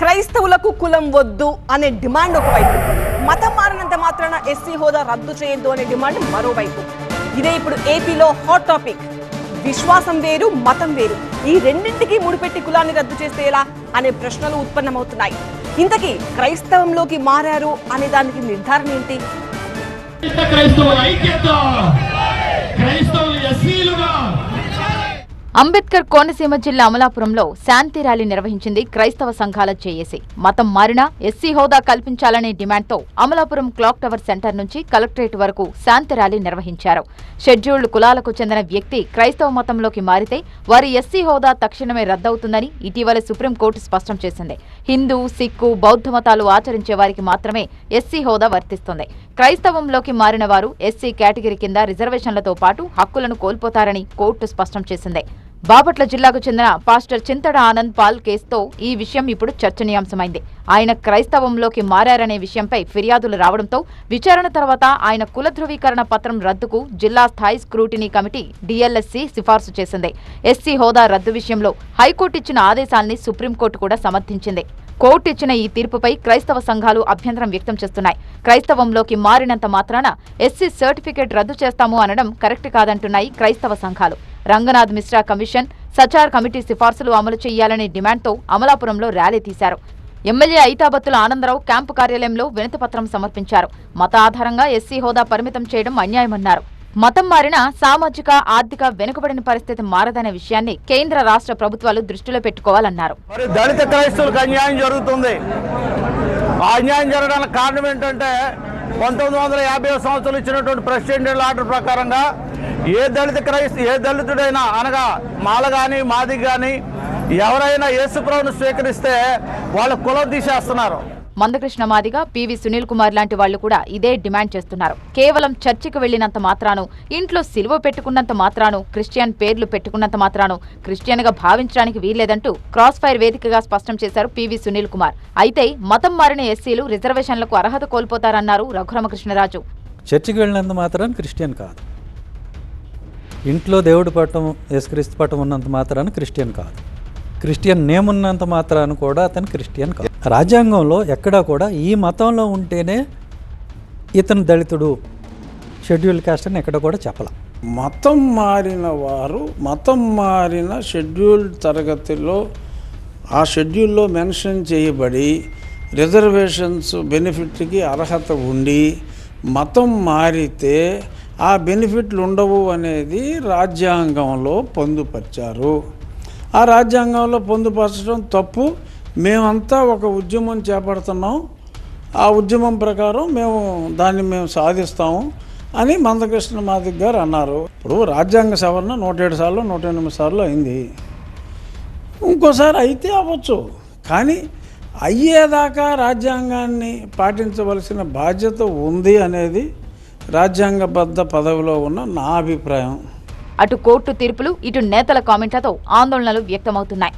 క్రైస్తవులకు కులం వద్దు అనే డిమాండ్ ఒకవైపు, మతం మారినంత మాత్రాన ఎస్సీ హోదా రద్దు చేయొద్దు అనే డిమాండ్ మరోవైపు. ఇదే ఇప్పుడు ఏపీలో హాట్ టాపిక్. విశ్వాసం వేరు, మతం వేరు, ఈ రెండింటికి ముడిపెట్టి కులాన్ని రద్దు చేస్తే ఎలా అనే ప్రశ్నలు ఉత్పన్నమవుతున్నాయి. ఇంతకీ క్రైస్తవంలోకి మారారు అనే దానికి నిర్ధారణ ఏంటి? అంబేద్కర్ కోనసీమ జిల్లా అమలాపురంలో శాంతి ర్యాలీ నిర్వహించింది క్రైస్తవ సంఘాల జేఏసీ. మతం మారినా ఎస్సీ హోదా కల్పించాలనే డిమాండ్తో అమలాపురం క్లాక్ టవర్ సెంటర్ నుంచి కలెక్టరేట్ వరకు శాంతి ర్యాలీ నిర్వహించారు. షెడ్యూల్డ్ కులాలకు చెందిన వ్యక్తి క్రైస్తవ మతంలోకి మారితే వారి ఎస్సీ హోదా తక్షణమే రద్దవుతుందని ఇటీవల సుప్రీంకోర్టు స్పష్టం చేసింది. హిందూ, సిక్కు, బౌద్ధ మతాలు ఆచరించే వారికి మాత్రమే ఎస్సీ హోదా వర్తిస్తుంది. క్రైస్తవంలోకి మారిన వారు ఎస్సీ కేటగిరీ కింద రిజర్వేషన్లతో పాటు హక్కులను కోల్పోతారని కోర్టు స్పష్టం చేసింది. బాపట్ల జిల్లాకు చెందిన పాస్టర్ చింతడ ఆనంద్ పాల్ కేసుతో ఈ విషయం ఇప్పుడు చర్చనీయాంశమైంది. ఆయన క్రైస్తవంలోకి మారారనే విషయంపై ఫిర్యాదులు రావడంతో విచారణ తర్వాత ఆయన కుల ధృవీకరణ పత్రం రద్దుకు జిల్లా స్థాయి స్క్రూటినీ కమిటీ డిఎల్ఎస్సి సిఫార్సు చేసింది. ఎస్సీ హోదా రద్దు విషయంలో హైకోర్టు ఇచ్చిన ఆదేశాల్ని సుప్రీంకోర్టు కూడా సమర్థించింది. కోర్టు ఇచ్చిన ఈ తీర్పుపై క్రైస్తవ సంఘాలు అభ్యంతరం వ్యక్తం చేస్తున్నాయి. క్రైస్తవంలోకి మారినంత మాత్రాన ఎస్సీ సర్టిఫికేట్ రద్దు చేస్తాము అనడం కరెక్ట్ కాదంటున్నాయి క్రైస్తవ సంఘాలు. రంగనాథ్ మిశ్రా కమిషన్, సచార్ కమిటీ సిఫార్సులు అమలు చేయాలనే డిమాండ్తో అమలాపురంలో ర్యాలీ తీశారు. ఎమ్మెల్యే ఐతాబత్తుల ఆనందరావు క్యాంపు కార్యాలయంలో వినతిపత్రం సమర్పించారు. మత ఆధారంగా ఎస్సీ హోదా పరిమితం చేయడం అన్యాయమన్నారు. మతం మారినా సామాజిక, ఆర్థిక వెనుకబడిన పరిస్థితి మారదనే విషయాన్ని కేంద్ర రాష్ట్ర ప్రభుత్వాలు దృష్టిలో పెట్టుకోవాలన్నారు. దళిత క్రైస్తవులకు అన్యాయం జరుగుతుంది. ఆ అన్యాయం జరగడానికి కారణం ఏంటంటే 1950 సంవత్సరాలు ఇచ్చినటువంటి ప్రెసిడెంషియల్ ఆర్డర్ ప్రకారంగా ఏ దళితుడైనా అనగా మాల గాని, మాది గాని ఎవరైనా యేసుప్రభువును స్వీకరిస్తే వాళ్ళ కులం తీసేస్తున్నారు. మందకృష్ణ మాదిగ, పివి సునీల్ కుమార్ లాంటి వాళ్లు కూడా ఇదే డిమాండ్ చేస్తున్నారు. కేవలం చర్చికి వెళ్లినంత మాత్రాను, ఇంట్లో సిలువ పెట్టుకున్నంత మాత్రాను, క్రిస్టియన్ పేర్లు పెట్టుకున్నంత మాత్రాను క్రిస్టియన్ గా భావించడానికి వీల్లేదంటూ క్రాస్ ఫైర్ వేదికగా స్పష్టం చేశారు పివి సునీల్ కుమార్. అయితే మతం మారిన ఎస్సీలు రిజర్వేషన్లకు అర్హత కోల్పోతారన్నారు రఘురామకృష్ణరాజు. చర్చికి వెళ్ళినంత మాత్రాన క్రిస్టియన్ కాదు, ఇంట్లో దేవుడి పటం, యేసుక్రీస్తు పటం ఉన్నంత మాత్రాన క్రిస్టియన్ కాదు, క్రిస్టియన్ నేమ్ ఉన్నంత మాత్రాన కూడా అతను క్రిస్టియన్ కాదు. రాజ్యాంగంలో ఎక్కడా కూడా ఈ మతంలో ఉంటేనే ఇతను దళితుడు, షెడ్యూల్ కాస్ట్ అని ఎక్కడ కూడా చెప్పాల. మతం మారిన వారు మతం మారిన షెడ్యూల్ తరగతిలో ఆ షెడ్యూల్లో మెన్షన్ చేయబడి రిజర్వేషన్స్ బెనిఫిట్కి అర్హత ఉండి మతం మారితే ఆ బెనిఫిట్లు ఉండవు అనేది రాజ్యాంగంలో పొందుపరిచారు. ఆ రాజ్యాంగంలో పొందుపరచడం తప్పు. మేమంతా ఒక ఉద్యమం చేపడుతున్నాం, ఆ ఉద్యమం ప్రకారం మేము సాధిస్తాము అని మందకృష్ణ మాదిగ గారు అన్నారు. ఇప్పుడు రాజ్యాంగ సవరణ 107 సార్లు 108 సార్లు అయింది. ఇంకోసారి అయితే అవ్వచ్చు, కానీ అయ్యేదాకా రాజ్యాంగాన్ని పాటించవలసిన బాధ్యత ఉంది అనేది రాజ్యాంగబద్ధ పదవిలో ఉన్న నా అభిప్రాయం. అటు కోర్టు తీర్పులు, ఇటు నేతల కామెంట్లతో ఆందోళనలు వ్యక్తమవుతున్నాయి.